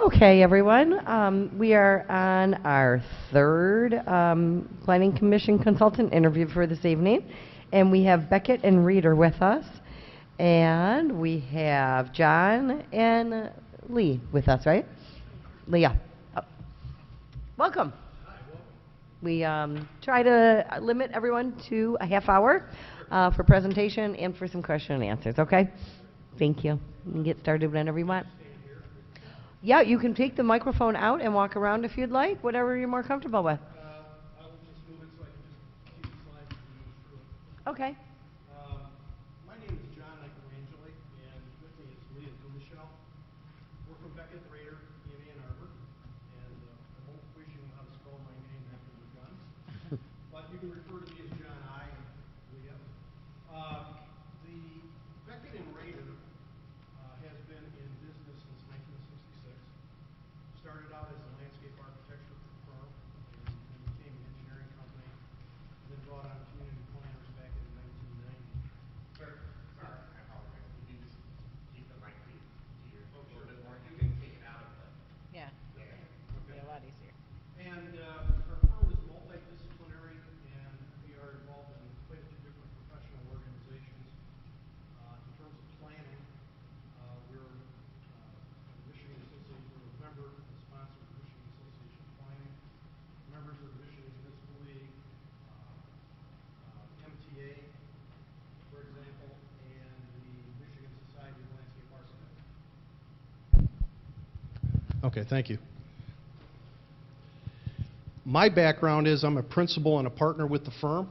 Okay, everyone. We are on our third Planning Commission consultant interview for this evening, and we have Beckett and Raeder with us, and we have John and Lee with us, right? Leah. Oh. Welcome. We try to limit everyone to a half hour for presentation and for some question and answers, okay? Thank you. You can get started whenever you want. Yeah, you can take the microphone out and walk around if you'd like, whatever you're more comfortable with. I will just move it so I can just keep the slides and move through it. Okay. My name is John Iacoangeli, and with me is Leah DuMouchel. We're from Beckett Raeder in Ann Arbor, and I won't quiz you how to spell my name after we're done, but you can refer to me as John I and Leah. The Beckett and Raeder has been in business since 1966. Started out as a landscape architecture firm and became an engineering company, and then brought on community planners back in 1990. Sorry, I apologize. Could you just keep the mic to your a little bit more? You can take it out of the... Yeah. Okay. Be a lot easier. And our firm is multidisciplinary, and we are involved in quite a few different professional organizations. In terms of planning, we're the Michigan Association, we're a member and sponsor of the Michigan Association of Planning, members of the Michigan Municipal League, MTA, for example, and the Michigan Society of Landscape Architects. Okay, thank you. My background is I'm a principal and a partner with the firm.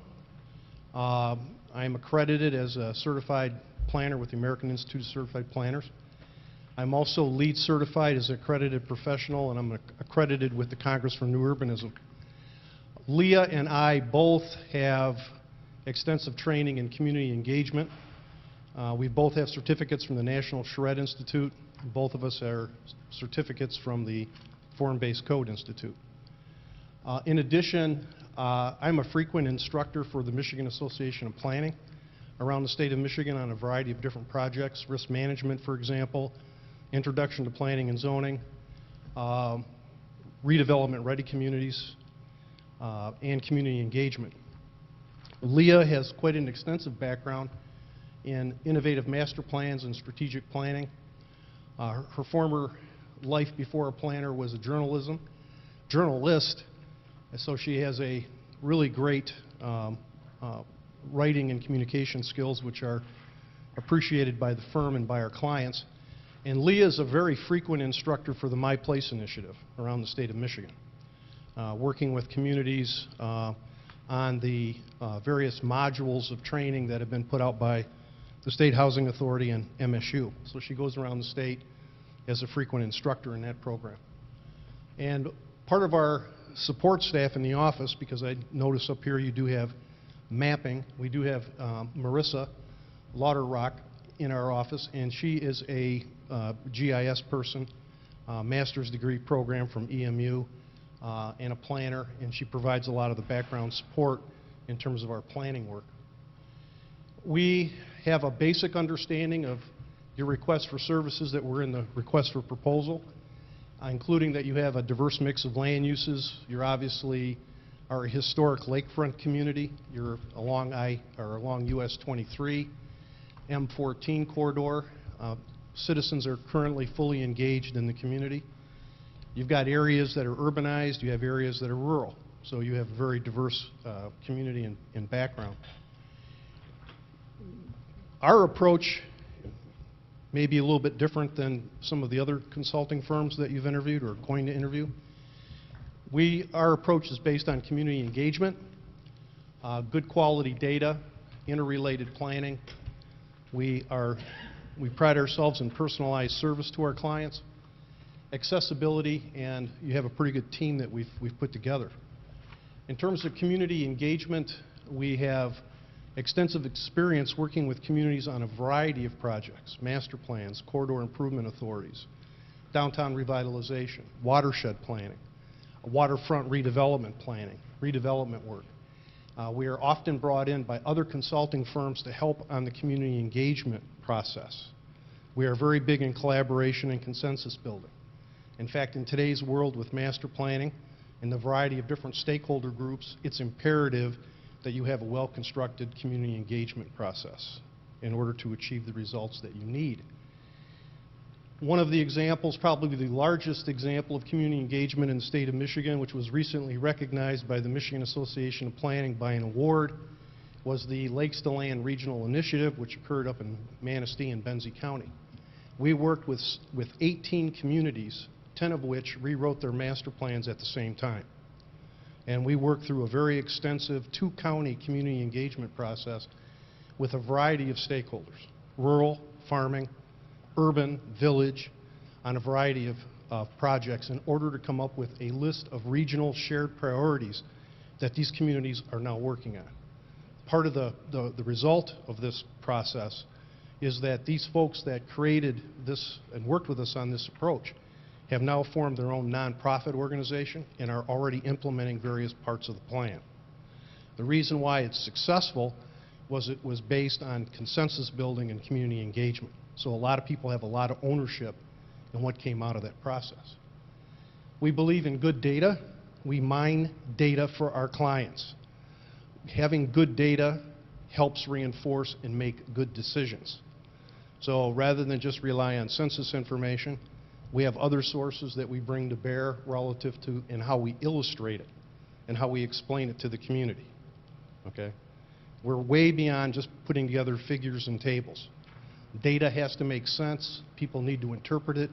I'm accredited as a certified planner with the American Institute of Certified Planners. I'm also LEED certified as an accredited professional, and I'm accredited with the Congress for New Urbanism. Leah and I both have extensive training in community engagement. We both have certificates from the National Charrette Institute. Both of us are certificates from the Foreign-Based Code Institute. In addition, I'm a frequent instructor for the Michigan Association of Planning around the state of Michigan on a variety of different projects, risk management, for example, introduction to planning and zoning, redevelopment-ready communities, and community engagement. Leah has quite an extensive background in innovative master plans and strategic planning. Her former life before a planner was a journalist, so she has a really great writing and communication skills, which are appreciated by the firm and by our clients. And Leah is a very frequent instructor for the My Place initiative around the state of Michigan, working with communities on the various modules of training that have been put out by the State Housing Authority and MSU. So she goes around the state as a frequent instructor in that program. And part of our support staff in the office, because I notice up here you do have mapping, we do have Marissa Lauderrock in our office, and she is a GIS person, master's degree program from EMU, and a planner, and she provides a lot of the background support in terms of our planning work. We have a basic understanding of your request for services that were in the request for proposal, including that you have a diverse mix of land uses. You're obviously are a historic lakefront community. You're along US 23, M14 corridor. Citizens are currently fully engaged in the community. You've got areas that are urbanized, you have areas that are rural. So you have a very diverse community and background. Our approach may be a little bit different than some of the other consulting firms that you've interviewed or are going to interview. Our approach is based on community engagement, good quality data, interrelated planning. We pride ourselves in personalized service to our clients, accessibility, and you have a pretty good team that we've put together. In terms of community engagement, we have extensive experience working with communities on a variety of projects, master plans, corridor improvement authorities, downtown revitalization, watershed planning, waterfront redevelopment planning, redevelopment work. We are often brought in by other consulting firms to help on the community engagement process. We are very big in collaboration and consensus building. In fact, in today's world with master planning and the variety of different stakeholder groups, it's imperative that you have a well-constructed community engagement process in order to achieve the results that you need. One of the examples, probably the largest example of community engagement in the state of Michigan, which was recently recognized by the Michigan Association of Planning by an award, was the Lakes to Land Regional Initiative, which occurred up in Manistee and Benzie County. We worked with 18 communities, 10 of which rewrote their master plans at the same time. And we worked through a very extensive two-county community engagement process with a variety of stakeholders, rural, farming, urban, village, on a variety of projects in order to come up with a list of regional shared priorities that these communities are now working on. Part of the result of this process is that these folks that created this and worked with us on this approach have now formed their own nonprofit organization and are already implementing various parts of the plan. The reason why it's successful was it was based on consensus building and community engagement. So a lot of people have a lot of ownership in what came out of that process. We believe in good data. We mine data for our clients. Having good data helps reinforce and make good decisions. So rather than just rely on census information, we have other sources that we bring to bear relative to and how we illustrate it and how we explain it to the community. Okay? We're way beyond just putting together figures and tables. Data has to make sense. People need to interpret it.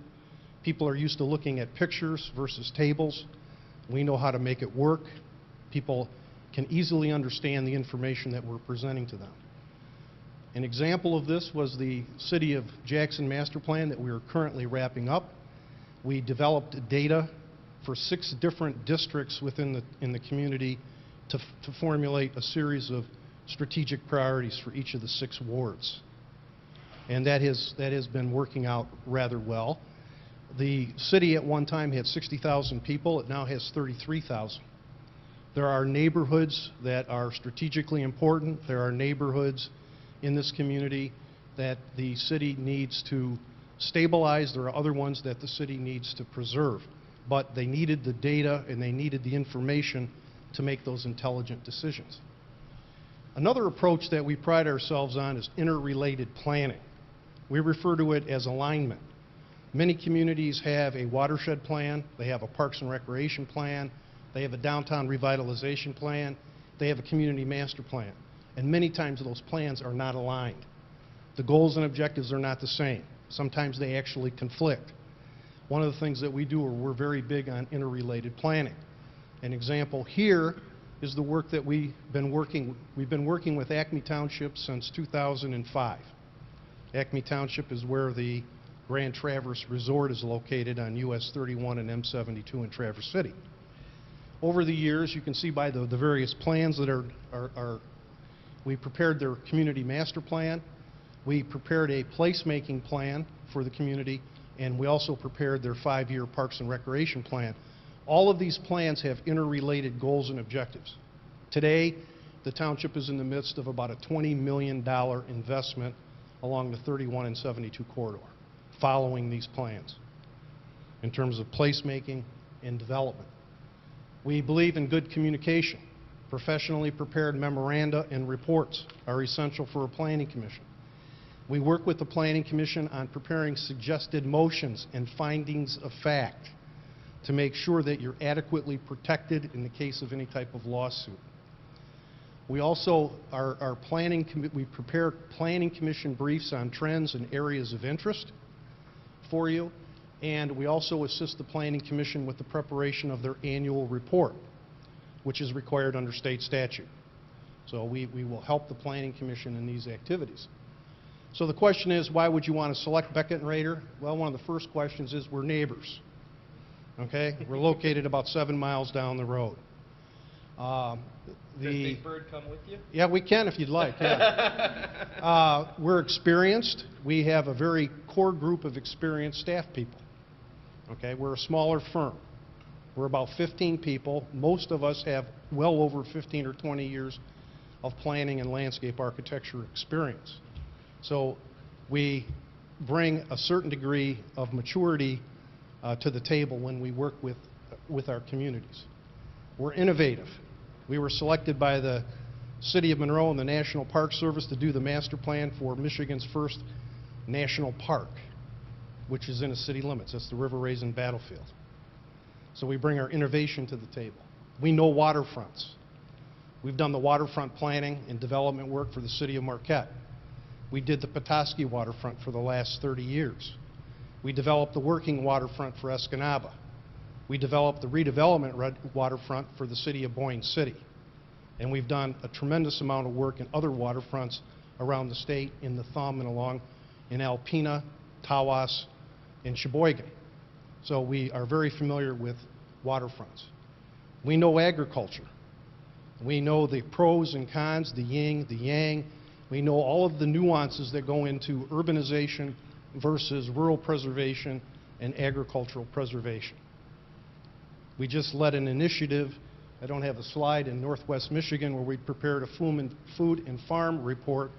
People are used to looking at pictures versus tables. We know how to make it work. People can easily understand the information that we're presenting to them. An example of this was the City of Jackson Master Plan that we are currently wrapping up. We developed data for 6 different districts within the community to formulate a series of strategic priorities for each of the 6 wards. And that has been working out rather well. The city at one time had 60,000 people. It now has 33,000. There are neighborhoods that are strategically important. There are neighborhoods in this community that the city needs to stabilize. There are other ones that the city needs to preserve. But they needed the data and they needed the information to make those intelligent decisions. Another approach that we pride ourselves on is interrelated planning. We refer to it as alignment. Many communities have a watershed plan, they have a parks and recreation plan, they have a downtown revitalization plan, they have a community master plan. And many times those plans are not aligned. The goals and objectives are not the same. Sometimes they actually conflict. One of the things that we do, we're very big on interrelated planning. An example here is the work that we've been working with Acme Township since 2005. Acme Township is where the Grand Traverse Resort is located on US 31 and M72 in Traverse City. Over the years, you can see by the various plans that we prepared their community master plan, we prepared a placemaking plan for the community, and we also prepared their 5-year Parks and Recreation plan. All of these plans have interrelated goals and objectives. Today, the township is in the midst of about a $20 million investment along the 31 and 72 corridor, following these plans in terms of placemaking and development. We believe in good communication. Professionally prepared memoranda and reports are essential for a planning commission. We work with the planning commission on preparing suggested motions and findings of fact to make sure that you're adequately protected in the case of any type of lawsuit. We also we prepare planning commission briefs on trends and areas of interest for you, and we also assist the planning commission with the preparation of their annual report, which is required under state statute. So we will help the planning commission in these activities. So the question is, why would you want to select Beckett Raeder? Well, one of the first questions is we're neighbors. Okay? We're located about 7 miles down the road. Does Big Bird come with you? Yeah, we can if you'd like. Yeah. We're experienced. We have a very core group of experienced staff people. Okay? We're a smaller firm. We're about 15 people. Most of us have well over 15 or 20 years of planning and landscape architecture experience. So we bring a certain degree of maturity to the table when we work with our communities. We're innovative. We were selected by the City of Monroe and the National Park Service to do the master plan for Michigan's first national park, which is in the city limits. That's the River Raisin Battlefield. So we bring our innovation to the table. We know waterfronts. We've done the waterfront planning and development work for the city of Marquette. We did the Petoskey waterfront for the last 30 years. We developed the working waterfront for Escanaba. We developed the redevelopment waterfront for the city of Boyne City. And we've done a tremendous amount of work in other waterfronts around the state, in the Thumb and along in Alpena, Tawas, and Sheboygan. So we are very familiar with waterfronts. We know agriculture. We know the pros and cons, the yin, the yang. We know all of the nuances that go into urbanization versus rural preservation and agricultural preservation. We just led an initiative, I don't have a slide, in Northwest Michigan where we prepared a food and farm report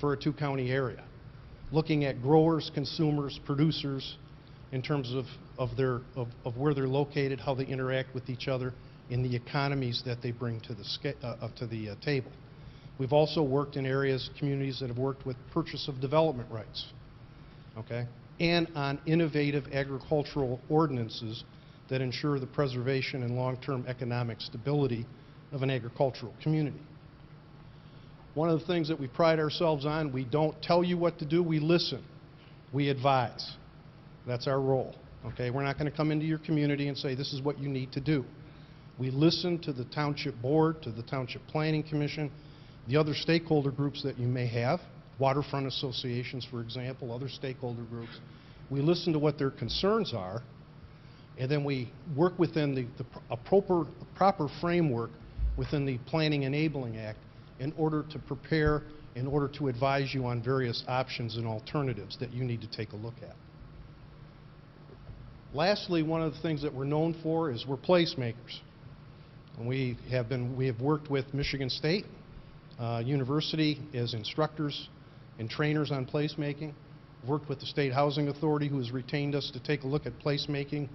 for a two-county area, looking at growers, consumers, producers in terms of where they're located, how they interact with each other, and the economies that they bring to the table. We've also worked in areas, communities that have worked with purchase of development rights, okay, and on innovative agricultural ordinances that ensure the preservation and long-term economic stability of an agricultural community. One of the things that we pride ourselves on, we don't tell you what to do, we listen, we advise. That's our role, okay? We're not going to come into your community and say, this is what you need to do. We listen to the Township Board, to the Township Planning Commission, the other stakeholder groups that you may have, waterfront associations, for example, other stakeholder groups. We listen to what their concerns are, and then we work within a proper framework within the Planning Enabling Act in order to prepare, in order to advise you on various options and alternatives that you need to take a look at. Lastly, one of the things that we're known for is we're placemakers. And we have worked with Michigan State University as instructors and trainers on placemaking, worked with the State Housing Authority, who has retained us to take a look at placemaking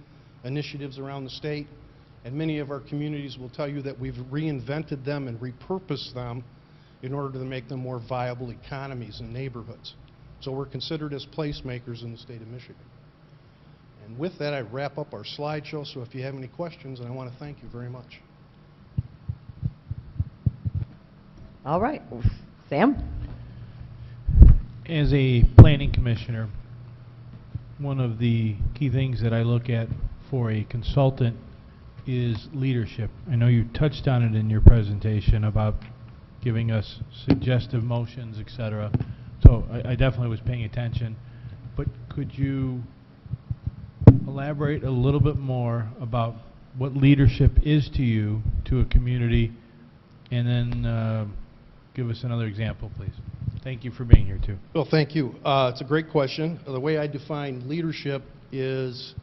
initiatives around the state, and many of our communities will tell you that we've reinvented them and repurposed them in order to make them more viable economies and neighborhoods. So we're considered as placemakers in the state of Michigan. And with that, I wrap up our slideshow, so if you have any questions, and I want to thank you very much. All right. Sam? As a planning commissioner, one of the key things that I look at for a consultant is leadership. I know you touched on it in your presentation about giving us suggestive motions, etc. So I definitely was paying attention. But could you elaborate a little bit more about what leadership is to you, to a community, and then give us another example, please. Thank you for being here, too. Well, thank you. It's a great question. The way I define leadership is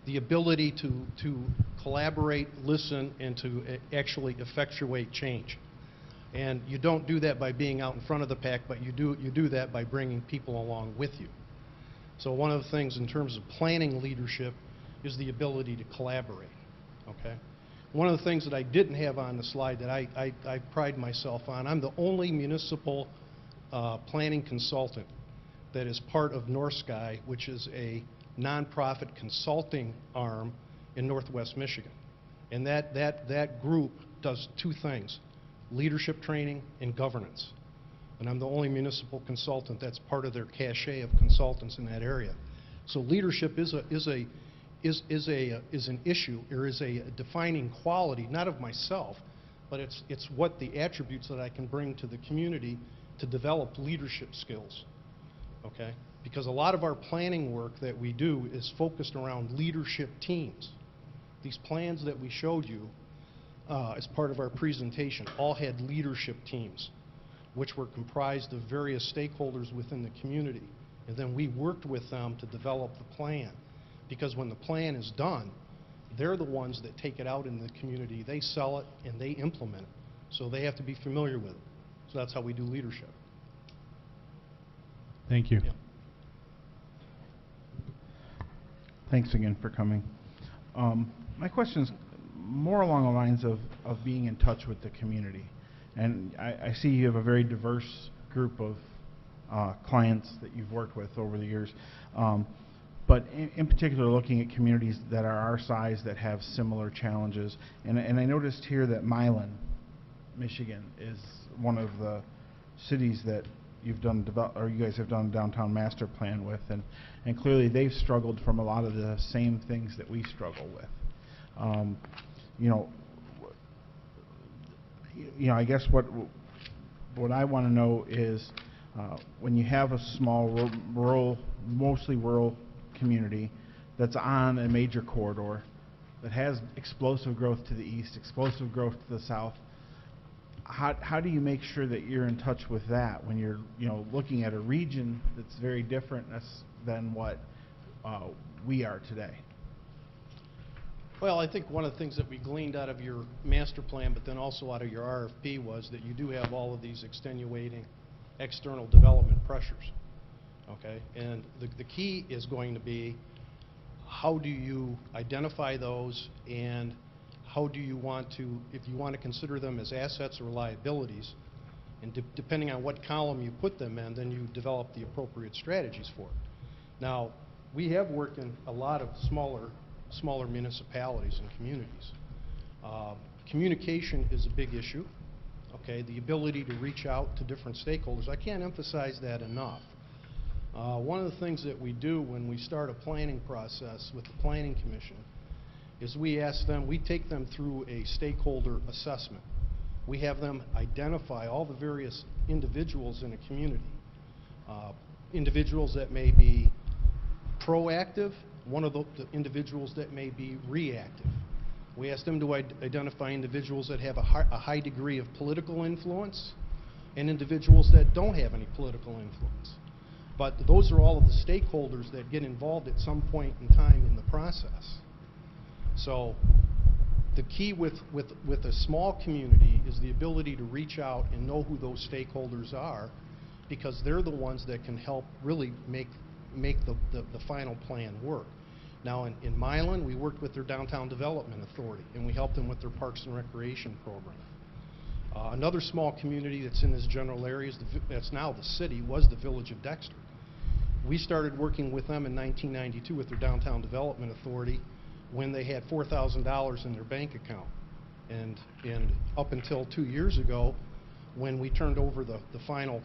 the ability to collaborate, listen, and to actually effectuate change. And you don't do that by being out in front of the pack, but you do that by bringing people along with you. So one of the things in terms of planning leadership is the ability to collaborate, okay? One of the things that I didn't have on the slide that I pride myself on, I'm the only municipal planning consultant that is part of North Sky, which is a nonprofit consulting arm in Northwest Michigan. And that group does two things: leadership training and governance. And I'm the only municipal consultant that's part of their cachet of consultants in that area. So leadership is an issue, or is a defining quality, not of myself, but it's what the attributes that I can bring to the community to develop leadership skills, okay? Because a lot of our planning work that we do is focused around leadership teams. These plans that we showed you as part of our presentation all had leadership teams, which were comprised of various stakeholders within the community. And then we worked with them to develop the plan. Because when the plan is done, they're the ones that take it out in the community. They sell it and they implement it. So they have to be familiar with it. So that's how we do leadership. Thank you. Yeah. Thanks again for coming. My question is more along the lines of being in touch with the community. And I see you have a very diverse group of clients that you've worked with over the years. But in particular, looking at communities that are our size that have similar challenges. And I noticed here that Milan, Michigan, is one of the cities that you've done or you guys have done a downtown master plan with, and clearly they've struggled from a lot of the same things that we struggle with. I guess what I want to know is when you have a small mostly rural community that's on a major corridor that has explosive growth to the east, explosive growth to the south, how do you make sure that you're in touch with that when you're looking at a region that's very different than what we are today? Well, I think one of the things that we gleaned out of your master plan, but then also out of your RFP, was that you do have all of these extenuating external development pressures. Okay, and the key is going to be, how do you identify those, and how do you want to, if you want to consider them as assets or liabilities, and depending on what column you put them in, then you develop the appropriate strategies for it. Now, we have worked in a lot of smaller municipalities and communities. Communication is a big issue. Okay, the ability to reach out to different stakeholders. I can't emphasize that enough. One of the things that we do when we start a planning process with the Planning Commission is we take them through a stakeholder assessment. We have them identify all the various individuals in a community. Individuals that may be proactive, one of the individuals that may be reactive. We ask them to identify individuals that have a high degree of political influence and individuals that don't have any political influence. But those are all of the stakeholders that get involved at some point in time in the process. So the key with a small community is the ability to reach out and know who those stakeholders are, because they're the ones that can help really make the final plan work. Now in Milan, we worked with their Downtown Development Authority, and we helped them with their Parks and Recreation program. Another small community that's in this general area, that's now the city, was the Village of Dexter. We started working with them in 1992 with their Downtown Development Authority when they had $4,000 in their bank account. And up until 2 years ago, when we turned over the final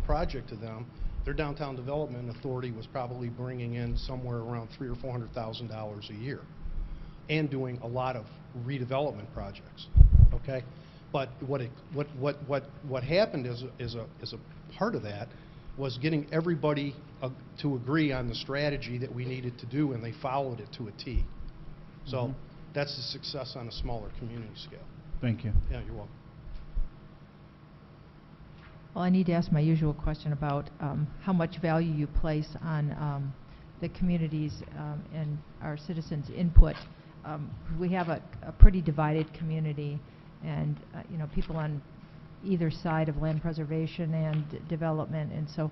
project to them, their Downtown Development Authority was probably bringing in somewhere around $300,000 or $400,000 a year, and doing a lot of redevelopment projects. Okay, but what happened as a part of that was getting everybody to agree on the strategy that we needed to do, and they followed it to a T. So that's the success on a smaller community scale. Thank you. Yeah, you're welcome. Well, I need to ask my usual question about how much value you place on the communities and our citizens' input. We have a pretty divided community, and people on either side of land preservation and development, and so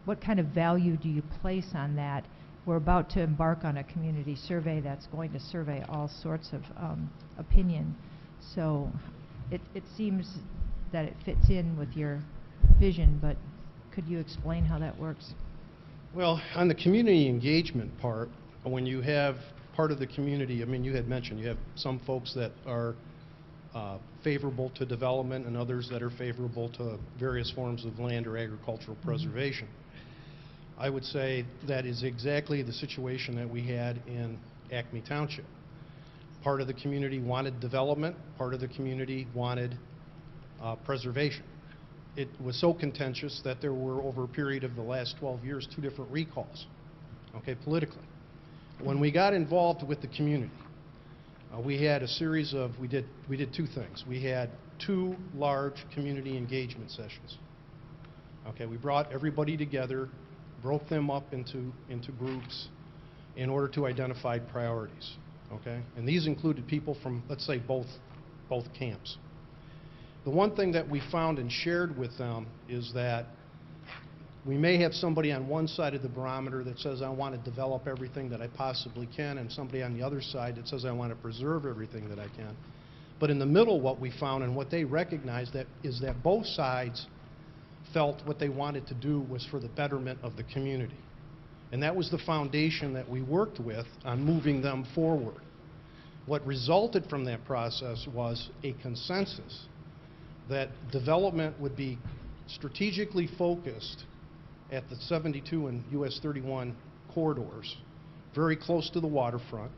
what kind of value do you place on that? We're about to embark on a community survey that's going to survey all sorts of opinion, so it seems that it fits in with your vision, but could you explain how that works? Well, on the community engagement part, when you have part of the community, I mean, you had mentioned you have some folks that are favorable to development and others that are favorable to various forms of land or agricultural preservation. I would say that is exactly the situation that we had in Acme Township. Part of the community wanted development, part of the community wanted preservation. It was so contentious that there were, over a period of the last 12 years, 2 different recalls, okay, politically. When we got involved with the community, we had a series of, we did 2 things. We had 2 large community engagement sessions. Okay, we brought everybody together, broke them up into groups in order to identify priorities. Okay, and these included people from, let's say, both camps. The one thing that we found and shared with them is that We may have somebody on one side of the barometer that says, I want to develop everything that I possibly can, and somebody on the other side that says, I want to preserve everything that I can. But in the middle, what we found and what they recognized is that both sides felt what they wanted to do was for the betterment of the community. And that was the foundation that we worked with on moving them forward. What resulted from that process was a consensus that development would be strategically focused at the 72 and US 31 corridors, very close to the waterfront,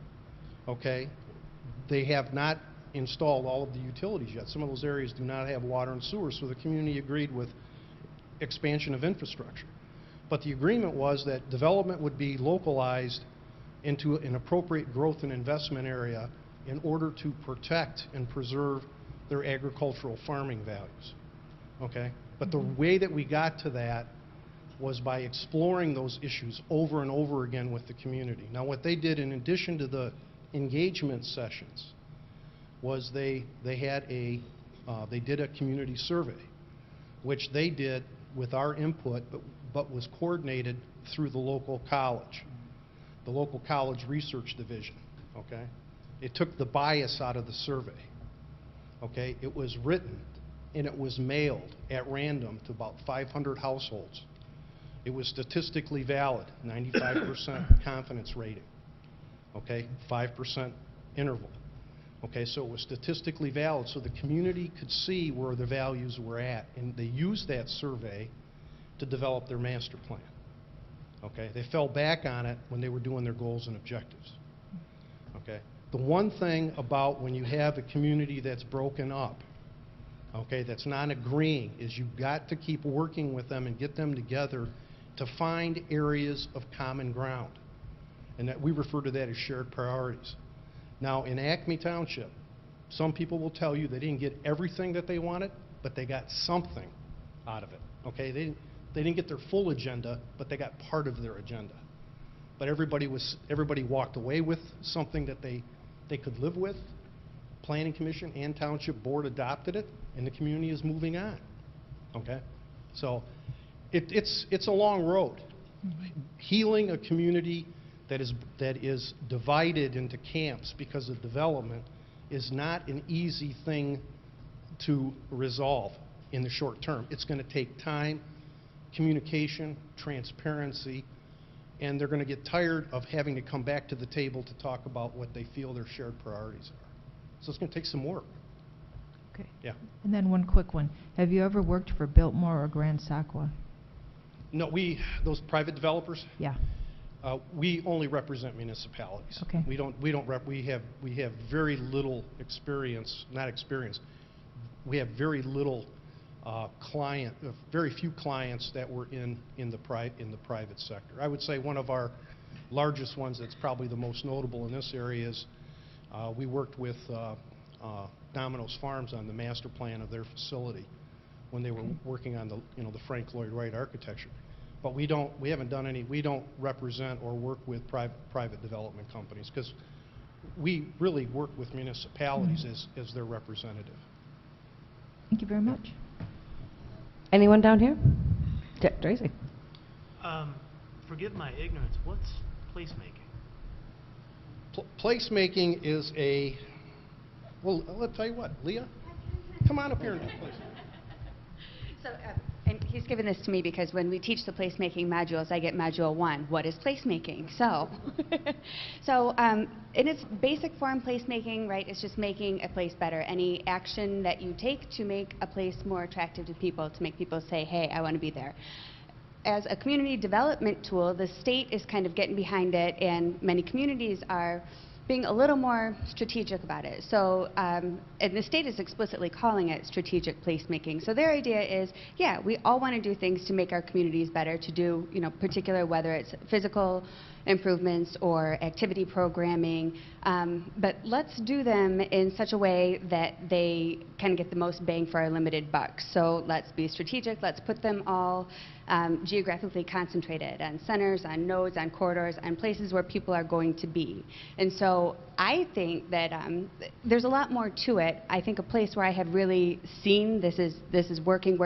okay? They have not installed all of the utilities yet. Some of those areas do not have water and sewer, so the community agreed with expansion of infrastructure. But the agreement was that development would be localized into an appropriate growth and investment area in order to protect and preserve their agricultural farming values, okay? But the way that we got to that was by exploring those issues over and over again with the community. Now, what they did in addition to the engagement sessions was they did a community survey, which they did with our input, but was coordinated through the local college research division, okay? It took the bias out of the survey, okay? It was written and it was mailed at random to about 500 households. It was statistically valid, 95% confidence rating, okay? 5% interval. Okay, so it was statistically valid, so the community could see where the values were at, and they used that survey to develop their master plan. Okay, they fell back on it when they were doing their goals and objectives. Okay, the one thing about when you have a community that's broken up, okay, that's not agreeing, is you've got to keep working with them and get them together to find areas of common ground, and that we refer to that as shared priorities. Now, in Acme Township, some people will tell you they didn't get everything that they wanted, but they got something out of it, okay? They didn't get their full agenda, but they got part of their agenda. But everybody walked away with something that they could live with. Planning Commission and Township Board adopted it, and the community is moving on, okay? So it's a long road. Healing a community that is divided into camps because of development is not an easy thing to resolve in the short term. It's going to take time, communication, transparency, and they're going to get tired of having to come back to the table to talk about what they feel their shared priorities are. So it's going to take some work. Okay. Yeah. And then one quick one. Have you ever worked for Biltmore or Grand Sackwa? No, those private developers, Yeah. we only represent municipalities. Okay. We have very little experience, we have very little very few clients that were in the private sector. I would say one of our largest ones that's probably the most notable in this area is we worked with Domino's Farms on the master plan of their facility when they were working on the Frank Lloyd Wright architecture. But we don't represent or work with private development companies because we really work with municipalities as their representative. Thank you very much. Anyone down here? Tracy. Forgive my ignorance, what's placemaking? Placemaking is well, I'll tell you what, Leah, come on up here now, please. So, and he's given this to me because when we teach the placemaking modules, I get module 1. What is placemaking? So, in its basic form, placemaking, right, is just making a place better. Any action that you take to make a place more attractive to people, to make people say, hey, I want to be there. As a community development tool, the state is kind of getting behind it, and many communities are being a little more strategic about it. So, and the state is explicitly calling it strategic placemaking. So their idea is, yeah, we all want to do things to make our communities better, to do, particular, whether it's physical improvements or activity programming, but let's do them in such a way that they can get the most bang for our limited bucks. So let's be strategic, let's put them all geographically concentrated, on centers, on nodes, on corridors, on places where people are going to be. And so I think that there's a lot more to it. I think a place where I have really seen this is working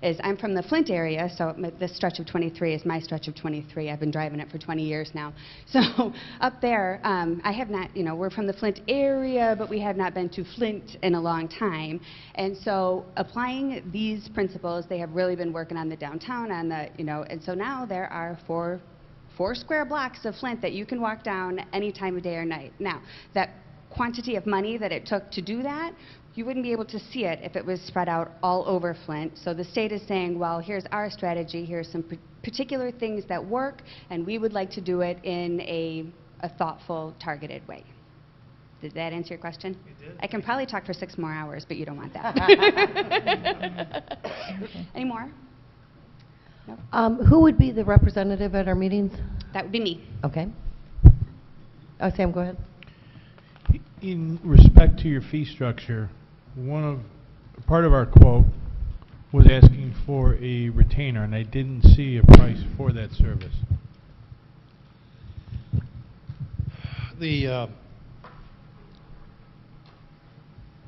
is I'm from the Flint area, so this stretch of 23 is my stretch of 23. I've been driving it for 20 years now. So up there, I have not, we're from the Flint area, but we have not been to Flint in a long time. And so applying these principles, they have really been working on the downtown, on the, and so now there are four square blocks of Flint that you can walk down any time of day or night. Now, that quantity of money that it took to do that, you wouldn't be able to see it if it was spread out all over Flint. So the state is saying, well, here's our strategy, here's some particular things that work, and we would like to do it in a thoughtful, targeted way. Did that answer your question? It did. I can probably talk for 6 more hours, but you don't want that. Any more? Nope. Who would be the representative at our meetings? That would be me. Okay. Sam, go ahead. In respect to your fee structure, part of our quote was asking for a retainer, and I didn't see a price for that service.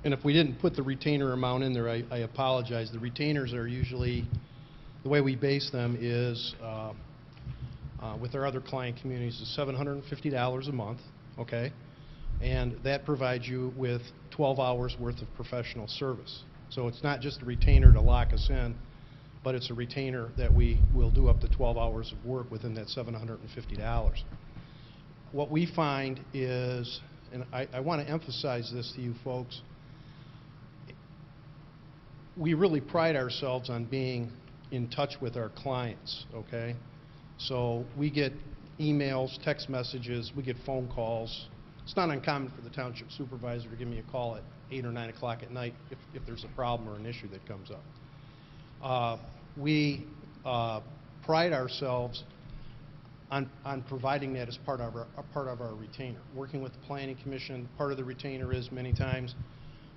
And if we didn't put the retainer amount in there, I apologize. The retainers are usually, the way we base them is, with our other client communities, is $750 a month, okay? And that provides you with 12 hours worth of professional service. So it's not just a retainer to lock us in, but it's a retainer that we will do up to 12 hours of work within that $750. What we find is, and I want to emphasize this to you folks, we really pride ourselves on being in touch with our clients, okay? So we get emails, text messages, we get phone calls. It's not uncommon for the township supervisor to give me a call at 8 or 9 o'clock at night if there's a problem or an issue that comes up. We pride ourselves on providing that as part of our retainer. Working with the Planning Commission, part of the retainer is many times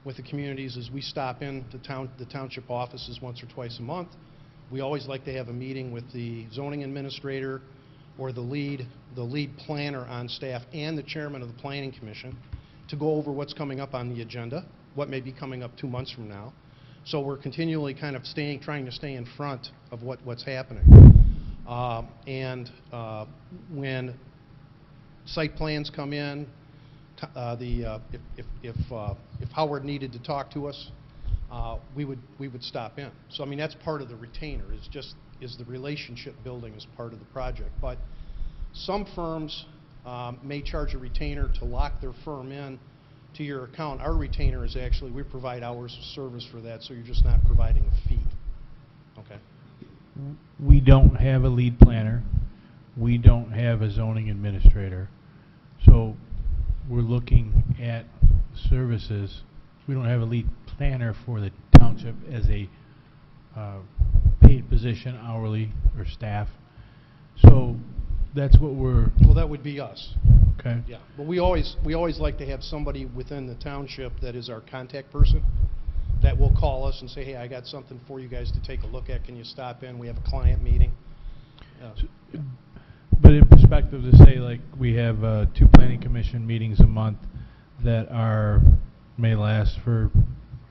with the communities is we stop in the township offices once or twice a month. We always like to have a meeting with the zoning administrator or the lead planner on staff and the chairman of the Planning Commission to go over what's coming up on the agenda, what may be coming up 2 months from now. So we're continually kind of trying to stay in front of what's happening. When site plans come in, if Howard needed to talk to us, we would stop in. So I mean that's part of the retainer is the relationship building as part of the project. But some firms may charge a retainer to lock their firm in to your account. Our retainer is actually we provide hours of service for that, so you're just not providing a fee. Okay. We don't have a lead planner. We don't have a zoning administrator. So we're looking at services. We don't have a lead planner for the township as a paid position, hourly or staff. So that's what we're... Well, that would be us. Okay. Yeah, but we always like to have somebody within the township that is our contact person that will call us and say, hey, I got something for you guys to take a look at. Can you stop in? We have a client meeting. But in perspective to say, like, we have 2 planning commission meetings a month that may last for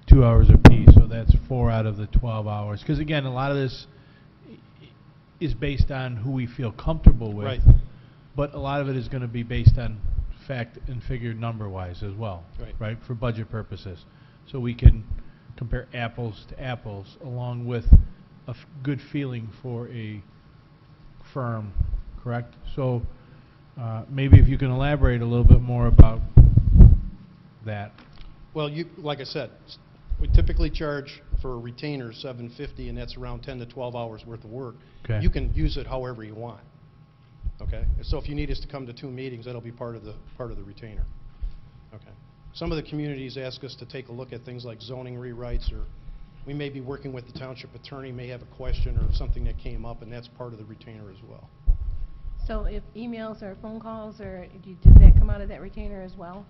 2 hours apiece, so that's 4 out of the 12 hours. Because again, a lot of this is based on who we feel comfortable with, Right. But a lot of it is going to be based on fact and figure number-wise as well, Right. For budget purposes. So we can compare apples to apples along with a good feeling for a firm, correct? So maybe if you can elaborate a little bit more about that. Well, like I said, we typically charge for a retainer $750, and that's around 10 to 12 hours worth of work. Okay. You can use it however you want. Okay. So if you need us to come to 2 meetings, that'll be part of the retainer. Okay. Some of the communities ask us to take a look at things like zoning rewrites, or we may be working with the township attorney, may have a question or something that came up, and that's part of the retainer as well. So if emails or phone calls, or does that come out of that retainer as well?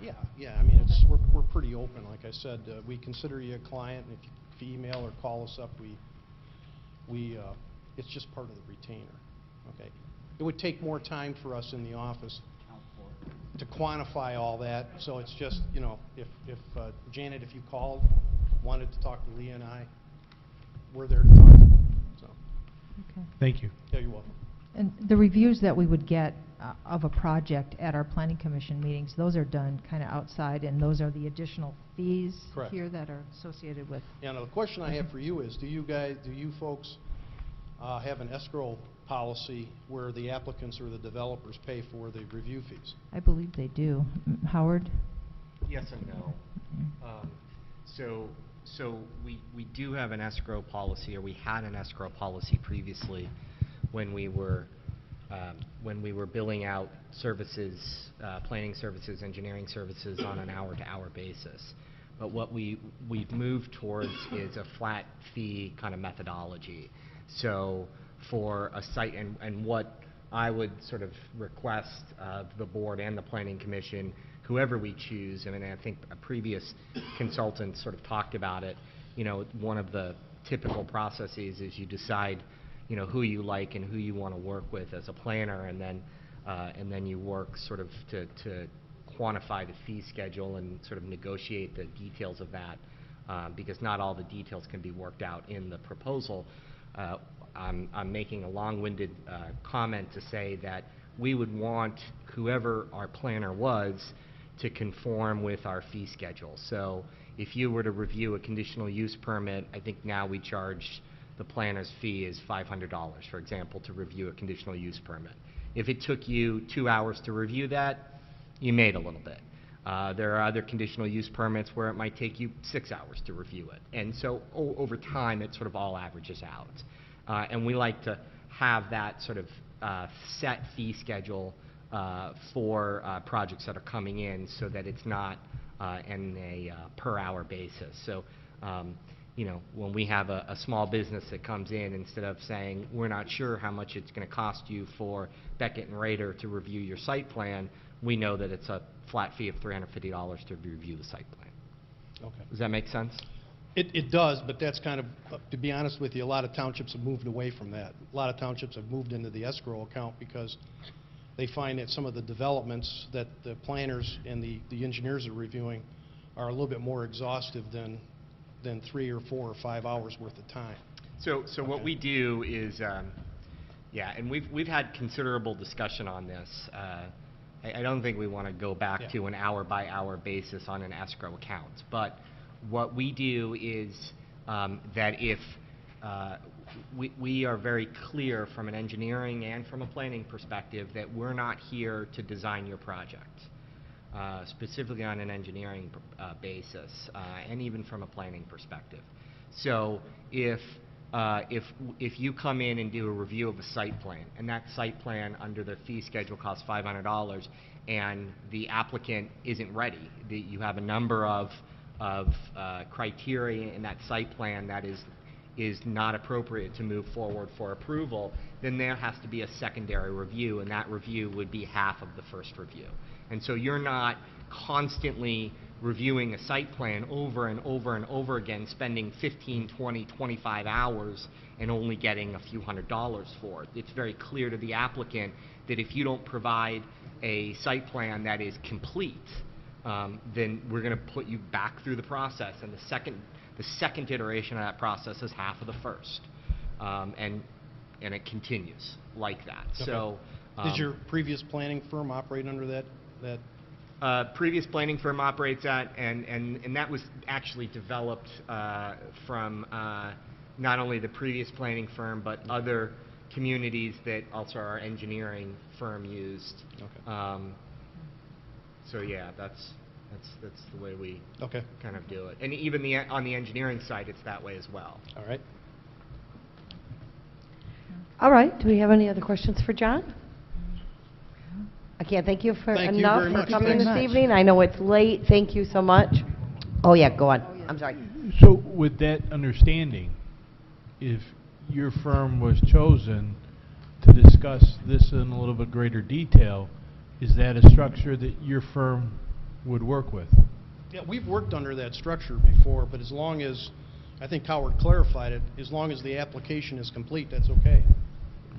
Yeah. I mean, we're pretty open. Like I said, we consider you a client, and if you email or call us up, it's just part of the retainer, okay? It would take more time for us in the office to quantify all that, so it's just, you know, if Janet, if you called, wanted to talk to Leah and I, we're there to talk to them, so. Okay. Thank you. Yeah, you're welcome. And the reviews that we would get of a project at our planning commission meetings, those are done kind of outside, and those are the additional fees Correct. here that are associated with. Yeah, now the question I have for you is, do you folks have an escrow policy where the applicants or the developers pay for the review fees? I believe they do. Howard? Yes and no. So we do have an escrow policy, or we had an escrow policy previously when we were billing out services, planning services, engineering services on an hour-to-hour basis. But what we've moved towards is a flat fee kind of methodology. So for a site, and what I would sort of request of the board and the planning commission, whoever we choose, I mean, I think a previous consultant sort of talked about it, you know, one of the typical processes is you decide, you know, who you like and who you want to work with as a planner, and then you work sort of to quantify the fee schedule and sort of negotiate the details of that, because not all the details can be worked out in the proposal. I'm making a long-winded comment to say that we would want whoever our planner was to conform with our fee schedule. So if you were to review a conditional use permit, I think now we charge the planner's fee is $500, for example, to review a conditional use permit. If it took you 2 hours to review that, you made a little bit. There are other conditional use permits where it might take you 6 hours to review it. And so over time, it sort of all averages out. And we like to have that sort of set fee schedule for projects that are coming in, so that it's not in a per hour basis. So you know, when we have a small business that comes in, instead of saying, we're not sure how much it's going to cost you for Beckett and Raeder to review your site plan, we know that it's a flat fee of $350 to review the site plan. Okay. Does that make sense? It does, but that's kind of, to be honest with you, a lot of townships have moved away from that. A lot of townships have moved into the escrow account because they find that some of the developments that the planners and the engineers are reviewing are a little bit more exhaustive than 3 or 4 or 5 hours worth of time. So what we do is, yeah, and we've had considerable discussion on this. I don't think we want to go back to an hour-by-hour basis on an escrow account. But what we do is that if we are very clear from an engineering and from a planning perspective that we're not here to design your project. Specifically on an engineering basis, and even from a planning perspective. So if you come in and do a review of a site plan, and that site plan under the fee schedule costs $500, and the applicant isn't ready, you have a number of criteria in that site plan that is not appropriate to move forward for approval, then there has to be a secondary review, and that review would be half of the first review. And so you're not constantly reviewing a site plan over and over and over again, spending 15, 20, 25 hours and only getting a few $100s for it. It's very clear to the applicant that if you don't provide a site plan that is complete, then we're going to put you back through the process, and the second iteration of that process is half of the first, and it continues like that. Okay. So did your previous planning firm operate under that? Previous planning firm operates that, and that was actually developed from not only the previous planning firm, but other communities that also our engineering firm used. Okay. So yeah, that's the way we kind of do it. And even on the engineering side, it's that way as well. All right. All right, do we have any other questions for John? I can't thank you for Thank you enough very for much. coming Thanks. this evening. I know it's late. Thank you so much. Oh yeah, go on. I'm sorry. So with that understanding, if your firm was chosen to discuss this in a little bit greater detail, is that a structure that your firm would work with? Yeah, we've worked under that structure before, but as long as I think Howard clarified it. As long as the application is complete, that's okay.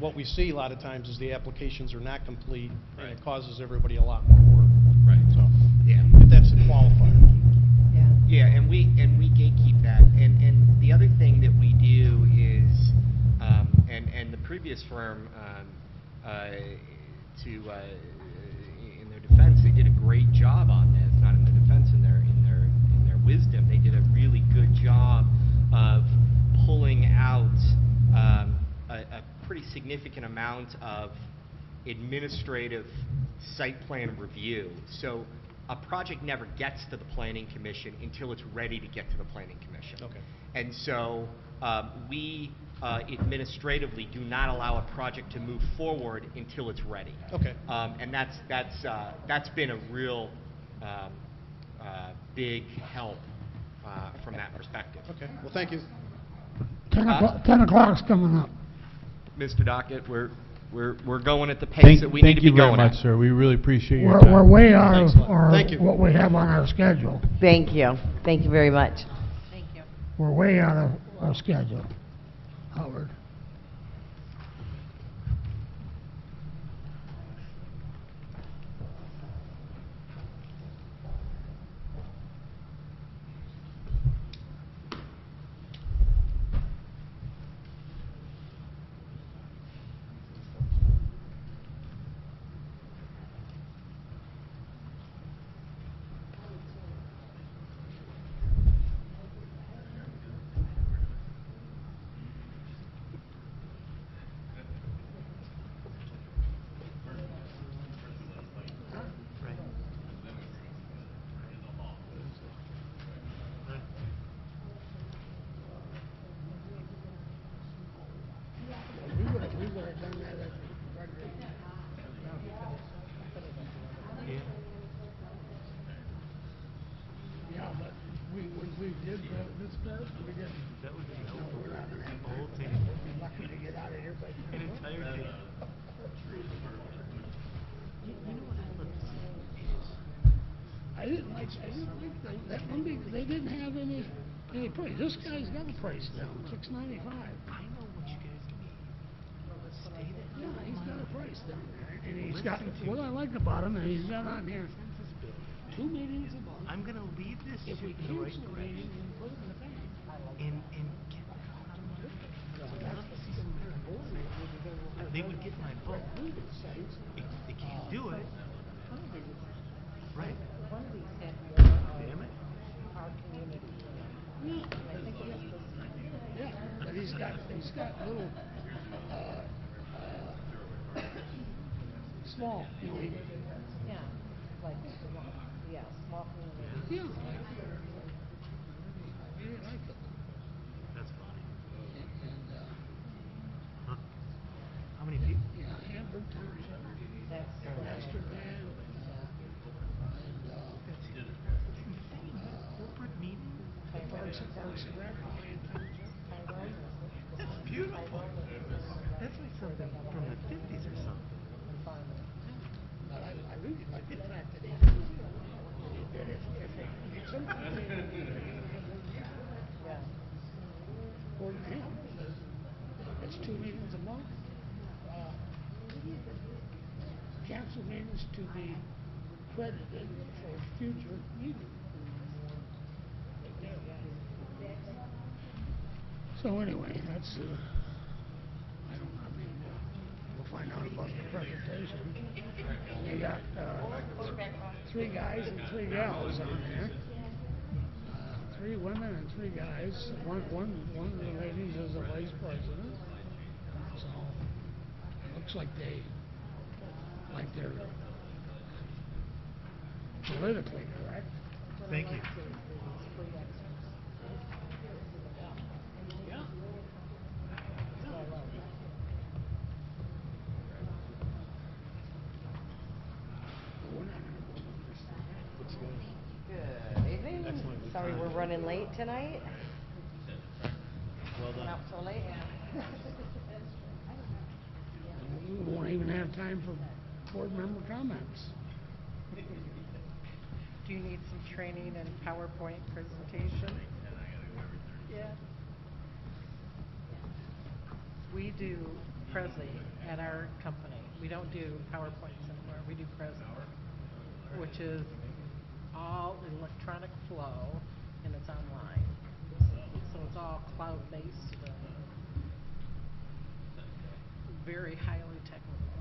What we see a lot of times is the applications are not complete, and it causes everybody a lot more work. Right. So, Yeah. if that's the qualifier. Yeah. Yeah, and we gatekeep that. And the other thing that we do is, and the previous firm, in their defense, they did a great job on this. Not in their defense, in their wisdom, they did a really good job of pulling out a pretty significant amount of administrative site plan review. So a project never gets to the Planning Commission until it's ready to get to the Planning Commission. Okay. And so we administratively do not allow a project to move forward until it's ready. Okay. And that's been a real big help from that perspective. Okay. Well, thank you. 10 o'clock's coming up. Mr. Dockett, we're going at the pace that we need to be going Thank you very much, at. sir. We really appreciate your We're time. way out Thanks of a lot. Thank you. what we have on our schedule. Thank you. Thank you very much. Thank you. We're way out of our schedule, Howard. Yeah, but when we did this part, we didn't. That would be helpful. We're not gonna have the whole thing. We're lucky to get out of here, but. An entire thing. You know what I'd love to see is. I didn't like that one. They didn't have any price. This guy's got a price down, $6.95. I know what you guys need. Stay there. Yeah, he's got a price down there, and he's got. What I like about him, and he's got on here. 2 meetings a month. I'm gonna leave this if we cancel the meeting and put it in the bank. And get out of my way. I'd love to see some better board members. They would get my vote. If they can't do it, right? Damn it. Yeah, but he's got little small. You know, small community. Yeah. I really like it. That's funny. And huh? How many people? Yeah, Hamburg Township. That's Amsterdam. Corporate meeting. Parks and Rec. That's beautiful. That's like something from the 50s or something. But I really like the fact that he did it. For him, it's 2 meetings a month. Council meetings to be credited for future meetings. So anyway, that's, I don't know, I mean, we'll find out about the presentation. You got 3 guys and 3 gals on there. 3 women and 3 guys. One of the ladies is a vice president. So looks like they're politically correct. Thank you. Yeah. Good evening. Sorry we're running late tonight. Well done. Not so late. We won't even have time for board member comments. Do you need some training and PowerPoint presentation? Yeah. We do Prezi at our company. We don't do PowerPoints anymore. We do Prezi, which is all electronic flow, and it's online. So it's all cloud-based, very highly technical.